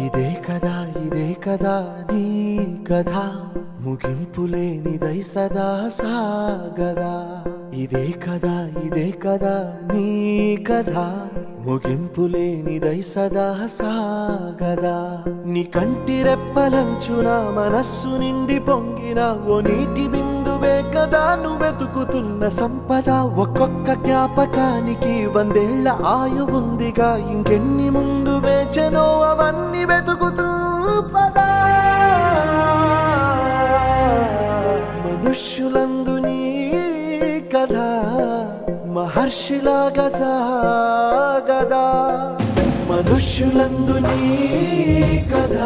ఇదే కదా నీ కథ ముగింపులేనిదై సదా సాగదా ఇదే కదా నీ కథ ముగింపులేనిదై సదా సాగదా నీ కంటి రెప్పలంచున మనస్సు నిండి పొంగిన ఓ నీటి బిందువే కదా నువ్వెతుకుతున్న సంపద ఒక్కొక్క జ్ఞాపకానికి 100 ఏళ్ల ఆయువుందిగా ఇంకెన్ని ముందు వేచెనో అవన్నీ వెతుకుతూ పదా మనుష్యులందు నీ కథ మహర్షిలాగా సాగదా మనుష్యులందు నీ కథ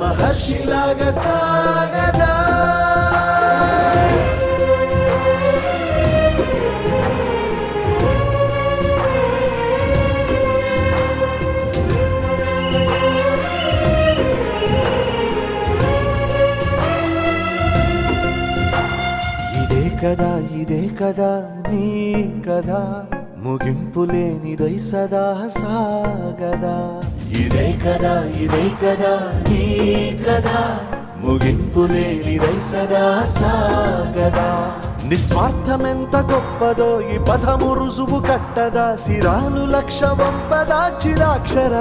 మహర్షిలాగా సాగదా ఇదే కదా నీ కథ ముగింపులేనిదై సదా సాగదా ఇదే కదా నీ కథ ముగింపులేనిదై సదా సాగదా నిస్వార్థమెంత గొప్పదో ఈ పదము రుజువు కట్టదా సిరాలు లక్ష వంపదా చిరాక్షర